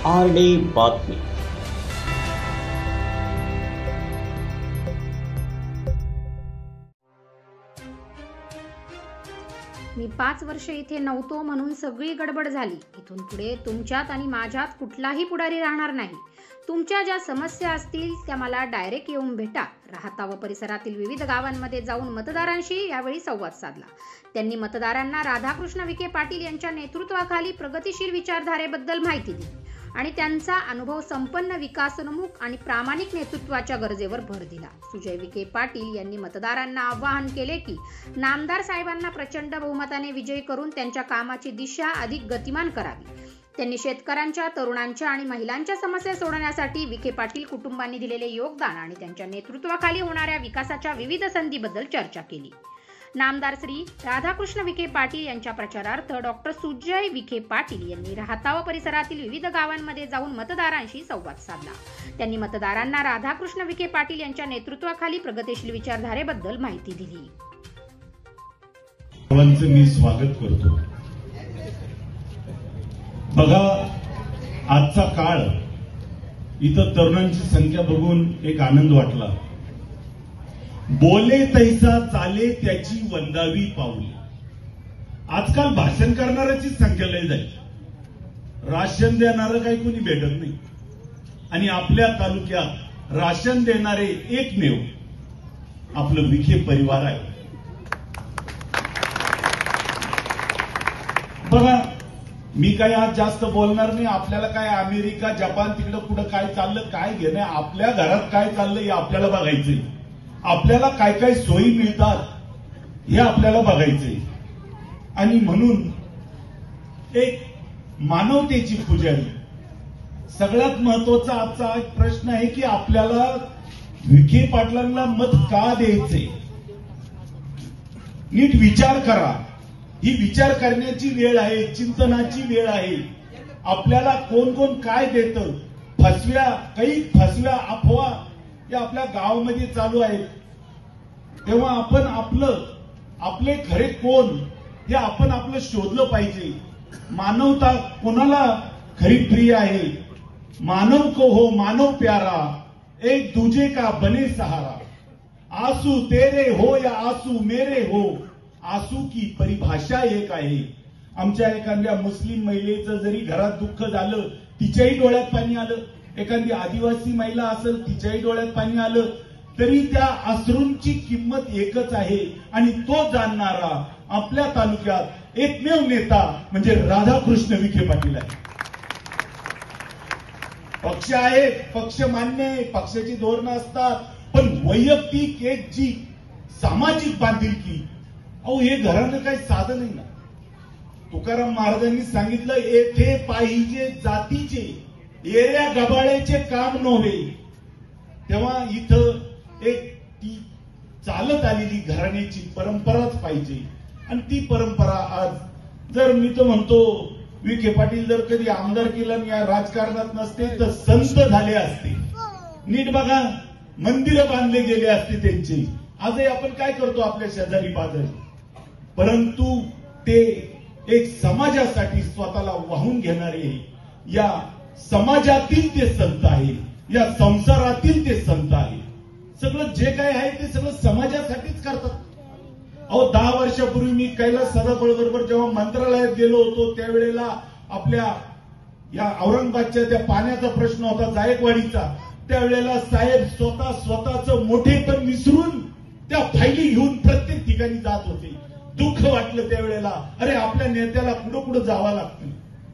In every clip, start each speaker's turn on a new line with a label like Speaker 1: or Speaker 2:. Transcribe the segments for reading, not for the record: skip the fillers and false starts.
Speaker 1: RD बातमी.
Speaker 2: मी 5 वर्ष इथे नव्हतो म्हणून सगळी गडबड झाली. इथून पुढे तुमच्यात आणि माझ्यात कुठलाही पुढारी राहणार नाही. तुमच्या ज्या समस्या असतील त्या मला डायरेक्ट येऊन भेटा. राहता व परिसरातील विविध गावांमध्ये जाऊन मतदारांशी यावेळी संवाद साधला. त्यांनी मतदारांना राधाकृष्ण विखे पाटील यांच्या नेतृत्वाखाली प्रगतिशील विचारधारेबद्दल माहिती दिली आणि त्यांचा अनुभव संपन्न विकासोन्मुख आणि प्रामाणिक नेतृत्वाच्या गरजेवर भर दिला. सुजय विखे पाटील यांनी मतदारांना आवाहन केले की नामदार साहेबांना प्रचंड बहुमताने विजयी करून त्यांच्या कामाची दिशा अधिक गतिमान करावी. त्यांनी शेतकऱ्यांच्या, तरुणांच्या आणि महिलांच्या समस्या सोडवण्यासाठी विखे पाटील कुटुंबांनी दिलेले योगदान आणि त्यांच्या नेतृत्वाखाली होणाऱ्या विकासाच्या विविध संधीबद्दल चर्चा केली. नामदार श्री राधाकृष्ण विखे पाटील यांच्या प्रचारार्थ डॉक्टर सुजय विखे पाटील यांनी राहता व परिसरातील विविध गावांमध्ये जाऊन मतदारांशी संवाद साधला. त्यांनी मतदारांना राधाकृष्ण विखे पाटील यांच्या नेतृत्वाखाली प्रगतिशील विचारधारेबद्दल माहिती दिली.
Speaker 3: मी स्वागत करतो. बघा, आजचा काळ, इथं तरुणांची संख्या बघून एक आनंद वाटला. बोले तैसा चाले त्याची वंदावी पाऊले. आजकाल भाषण करणाऱ्याची संख्या लय झाली. राशन देणारं काही कोणी भेटत नाही आणि आपल्या तालुक्यात राशन देणारे एकमेव आपलं विखे परिवार आहे. बघा, मी काय आज जास्त बोलणार नाही. आपल्याला काय अमेरिका, जपान, तिकडं कुठं काय चाललं, काय घेणं, आपल्या घरात काय चाललं हे आपल्याला बघायचंय. आपल्याला काय काय सोयी मिळतात हे आपल्याला बघायचंय. आणि म्हणून एक मानवतेची पुजारी, सगळ्यात महत्वाचा आजचा एक प्रश्न आहे की आपल्याला विखे पाटलांना मत का द्यायचे. नीट विचार करा. ही विचार करण्याची वेळ आहे, चिंतनाची वेळ आहे. आपल्याला कोण कोण काय देतं, काही फसव्या अफवा या आपल्या गावामध्ये चालू आहेत. तेव्हा आपण आपले खरे कोण हे आपण आपलं शोधलं पाहिजे. मानवता कोणाला खरी प्रिय आहे. मानव को हो मानव प्यारा, एक दूजे का बने सहारा. आंसू तेरे हो या आंसू मेरे हो, आंसू की परिभाषा एक आहे. आमच्या एखाद्या मुस्लिम महिलेचं जरी घरात दुःख झालं, तिच्याही डोळ्यात पाणी आलं. एखादी आदिवासी महिला असेल, तिच्याही डोळ्यात पाणी आलं. तरी त्या अश्रूंची किंमत एकच आहे आणि तो जाणणारा आपल्या तालुक्यात एकमेव नेता म्हणजे राधाकृष्ण विखे पाटील आहे. पक्ष आहे, पक्ष मान्य आहे, पक्षाची धोरणं असतात, पण वैयक्तिक एक जी सामाजिक बांधिलकी, अहो हे घरानं काही साधन नाही ना. तुकाराम महाराजांनी सांगितलं, येथे पाहिजे जातीचे, एऱ्या गबाळ्याचे काम नव्हे. तेव्हा इथं एक ती चालत आलेली घराण्याची परंपराच पाहिजे. आणि ती परंपरा आज जर मी तर म्हणतो विखे पाटील जर कधी आमदार केला या राजकारणात नसते तर संत झाले असते. नीट बघा, मंदिरं बांधले गेले असते त्यांचे. आजही आपण काय करतो आपल्या शेजारी पाजारी, परंतु ते एक समाजासाठी स्वतःला वाहून घेणारे, या समाजातील ते संत आहे, या संसारातील ते संत आहे. सगळं जे काय आहे ते सगळं समाजासाठीच करतात. अहो 10 वर्षापूर्वी मी कैलास सदाफळ बरोबर जेव्हा मंत्रालयात गेलो होतो, त्यावेळेला आपल्या या औरंगाबादच्या त्या पाण्याचा प्रश्न होता, जायकवाडीचा. त्यावेळेला साहेब स्वतःचं मोठेपण विसरून त्या फायली घेऊन प्रत्येक ठिकाणी जात होते. दुःख वाटलं त्यावेळेला, अरे आपल्या नेत्याला कुठं कुठं जावं लागतं.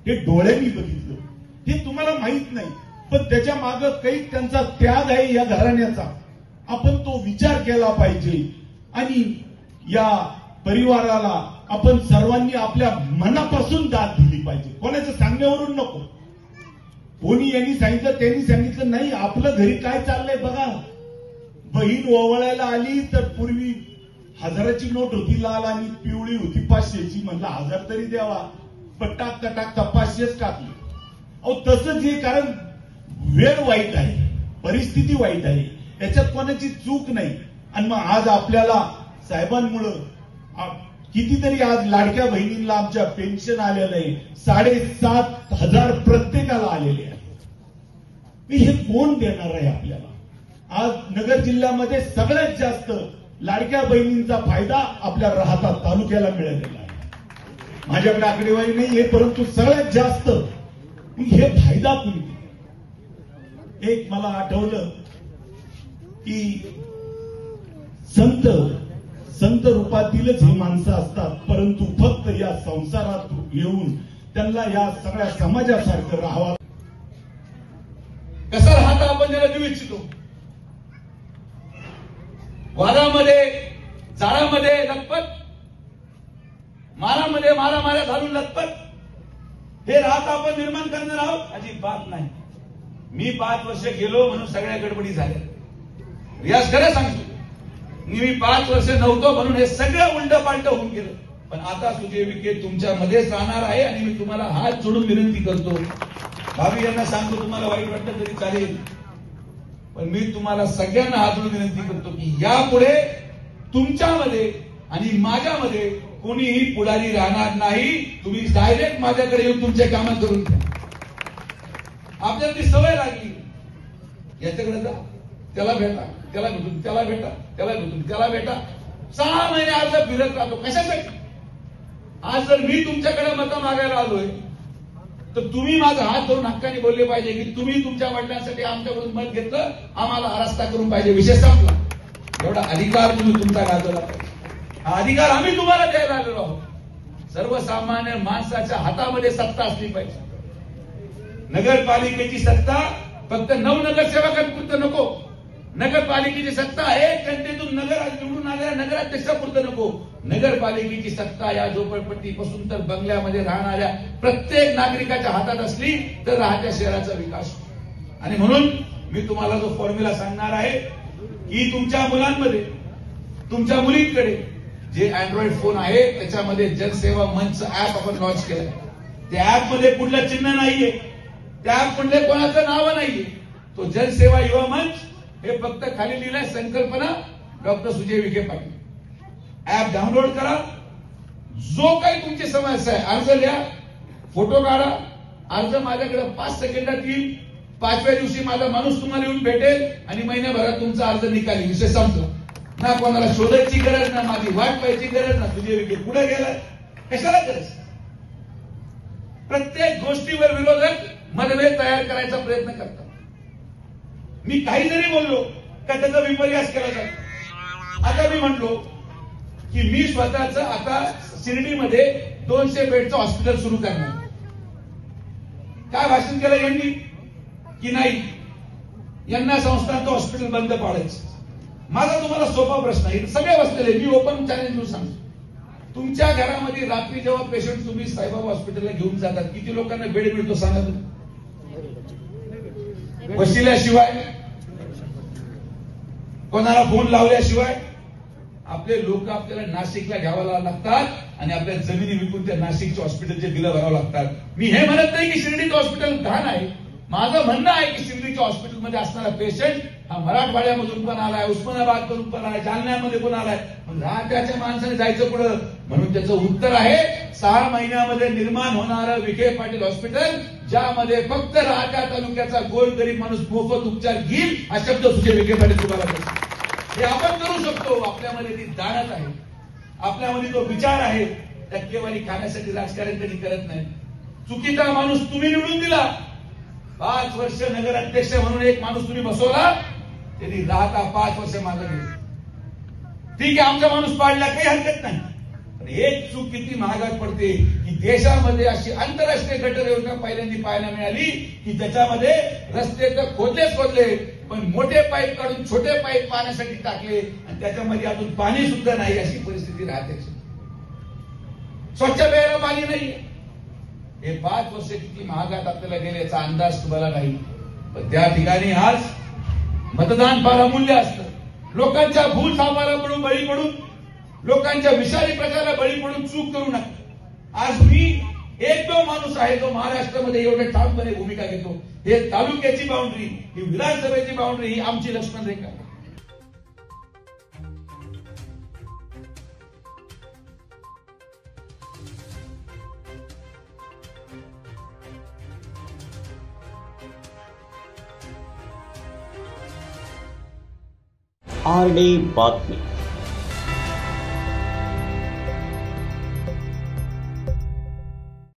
Speaker 3: हे डोळ्यांनी बघितलं. हे तुम्हाला माहित नाही, पण त्याच्या मागे काही त्यांचा त्याग आहे या घराण्याचा. आपण तो विचार केला पाहिजे आणि या परिवाराला आपण सर्वांनी आपल्या मनापासून दाद दिली पाहिजे. कोणाच्या सांगण्यावरून नको. कोणी यांनी सांगितलं, त्यांनी सांगितलं नाही. आपलं घरी काय चाललंय बघा. बहीण ओवाळायला आली तर पूर्वी 1000ची नोट होती लाल आणि पिवळी होती 500ची. म्हणलं 1000 तरी द्यावा, पण टाकता 500च टाकली. अहो तसंच हे, कारण वेळ वाईट आहे, परिस्थिती वाईट आहे, याच्यात कोणाची चूक नाही. आणि मग आज आपल्याला साहेबांमुळं कितीतरी आज लाडक्या बहिणींना आमच्या पेन्शन आलेलं आहे, 7,500 प्रत्येकाला आलेले आहे. हे कोण देणार आहे आपल्याला? आज नगर जिल्ह्यामध्ये सगळ्यात जास्त लाडक्या बहिणींचा फायदा आपल्या राहता तालुक्याला मिळालेला आहे. माझ्याकडे आकडेवारी नाही आहे, परंतु सगळ्यात जास्त हे फायदा कोणी? एक मला आठवलं की संत रूपातीलच ही माणसं असतात, परंतु फक्त या संसारात येऊन त्यांना या सगळ्या समाजासारखं राहावं.
Speaker 1: कसा राहता आपण त्याला देऊ इच्छितो. वादामध्ये, जाळामध्ये लखपत, मारामध्ये मारामाऱ्या घालून लखपत, हे राहता आपण निर्माण करणार आहोत? अजिबात नाही. मी 5 वर्ष गेलो म्हणून सगळ्या गडबडी झाल्या. रियाज खरं सांगतो, मी 5 वर्ष नव्हतो म्हणून हे सगळं उलट पालट होऊन गेलं. पण आता सुजय विखे तुमच्या मध्येच राहणार आहे आणि मी तुम्हाला हात जोडून विनंती करतो. भाभी यांना सांगतो, तुम्हाला वाईट वाटलं तरी चालेल, पण मी तुम्हाला सगळ्यांना हात जोडून विनंती करतो की यापुढे तुमच्यामध्ये आणि माझ्यामध्ये कोणीही पुढारी राहणार नाही. तुम्ही डायरेक्ट माझ्याकडे येऊन तुमचे कामं करून घ्या. आपल्याला ती सवय लागली, याच्याकडे जा, त्याला भेटा, त्याला भेटून, त्याला भेटा, त्याला भेटून, त्याला भेटा. 6 महिने आज फिरत राहतो. कशासाठी? आज जर मी तुमच्याकडे मतं मागायला आलोय तर तुम्ही माझा हात धरून हक्काने बोलले पाहिजे की तुम्ही तुमच्या वडिलांसाठी आमच्याकडून मत घेतलं, आम्हाला आरास्ता करून पाहिजे. विषय संपला. एवढा अधिकार तुम्ही तुमचा गाजवला पाहिजे. हा अधिकार आम्ही तुम्हाला द्यायला आलेलो आहोत. सर्वसामान्य माणसाच्या हातामध्ये सत्ता असली पाहिजे. नगरपालिकेची सत्ता फक्त 9 नगरसेवकांपुरतं नको. नगरपालिकेची सत्ता 1 जनतेतून निवडून आलेल्या नगराध्यक्षापुरतं नको. नगरपालिकेची सत्ता या झोपडपट्टीपासून तर बंगल्यामध्ये राहणाऱ्या प्रत्येक नागरिकाच्या हातात असली तर राहत्या शहराचा विकास. आणि म्हणून मी तुम्हाला जो फॉर्म्युला सांगणार आहे की तुमच्या मुलांमध्ये, तुमच्या मुलींकडे जे अँड्रॉइड फोन आहे त्याच्यामध्ये जनसेवा मंच ऍप आपण लॉन्च केलं. त्या ऍप मध्ये कुठलं चिन्ह नाहीये, त्या ऍप मध्ये कोणाचं नाव नाहीये. तो जनसेवा युवा मंच हे फक्त खाली लिहिलंय संकल्पना doctor Sujay Vikhe Patil. App download करा. जो काही तुमची समस्या आहे अर्ज लिहा, फोटो काढा. अर्ज माझ्याकडे 5 सेकंदात येईल. 5व्या दिवशी माझा माणूस तुम्हाला येऊन भेटेल आणि महिन्याभरात तुमचा अर्ज निकाली. विषय संपला. ना कोणाला शोधायची गरज, ना माझी वाट पाहायची गरज, ना सुजय विखे पुढे गेलाय. कशाला गरज? प्रत्येक गोष्टीवर विरोधक मतभेद तयार करायचा प्रयत्न करतात. मी काही जरी बोललो का त्याचा विपर्यास केला जातो. आता मी म्हणलो की मी स्वतःच आता शिर्डीमध्ये 200 बेडचं हॉस्पिटल सुरू करणार. काय भाषण केलं यांनी की नाही, यांना संस्थांचं हॉस्पिटल बंद पाडायचं. माझा तुम्हाला सोपा प्रश्न आहे. सगळे बसलेले, मी ओपन चॅलेंज म्हणून सांगतो. तुमच्या घरामध्ये रात्री जेव्हा पेशंट तुम्ही साईबाबा हॉस्पिटलला घेऊन जातात, किती लोकांना बेड मिळतो सांगा तुम्ही? बसल्याशिवाय, कोणाला फोन लावल्याशिवाय. आपले लोक आपल्याला नाशिकला घ्यायला लागतात आणि आपल्या जमिनी विकून त्या नाशिकच्या हॉस्पिटलचे बिलं भरावं लागतात. मी हे म्हणत नाही की शिर्डीचं हॉस्पिटल घाण आहे. माझं म्हणणं आहे की शिर्डीच्या हॉस्पिटलमध्ये असणारा पेशंट हा मराठवाड्यामधून पण आलाय, उस्मानाबाद मधून पण आलाय, जालन्यामध्ये पण आलाय. राहत्याच्या माणसाने जायचं पुढं. म्हणून त्याचं उत्तर आहे 6 महिन्यामध्ये निर्माण होणारं विखे पाटील हॉस्पिटल, ज्यामध्ये फक्त राहत्या तालुक्याचा गोरगरीब माणूस मोफत उपचार घेईल. हा शब्द सुजय विखे पाटील तुम्हाला बोलतो. हे आपण करू शकतो. आपल्यामध्ये ती जाणत आहे, आपल्यामध्ये तो विचार आहे. टक्केवारी खाण्यासाठी राजकारण कधी करत नाही. चुकीचा माणूस तुम्ही निवडून दिला. 5 वर्ष नगराध्यक्ष म्हणून एक माणूस तुम्ही बसवला, त्यांनी राहता 5 वर्ष मागे गेले. ठीक आहे, आमचा माणूस पाडला, काही हरकत नाही. पण एक चूक किती महागात पडते की देशामध्ये अशी आंतरराष्ट्रीय गटर योजना पहिल्यांदा पाहायला मिळाली की त्याच्यामध्ये रस्ते तर खोदले, पण मोठे पाईप काढून छोटे पाईप पाण्यासाठी टाकले आणि त्याच्यामध्ये अजून पाणी सुद्धा नाही. अशी परिस्थिती राहते. स्वच्छ प्यायला पाणी नाही. हे 5 वर्ष किती महागात आपल्याला गेले याचा अंदाज तुम्हाला नाही. पण त्या ठिकाणी आज मतदान फार अमूल्य असतं. लोकांच्या भूल सामाराकडून बळी पडून, लोकांच्या विषारी प्रचाराला बळी पडून चूक करू नका. आज मी एकमेव माणूस आहे जो महाराष्ट्रामध्ये एवढे ठामपणे भूमिका घेतो. हे तालुक्याची बाउंड्री, ही विधानसभेची बाउंड्री, ही आमची लक्ष्मण रेखा.
Speaker 4: आरडी बातमी.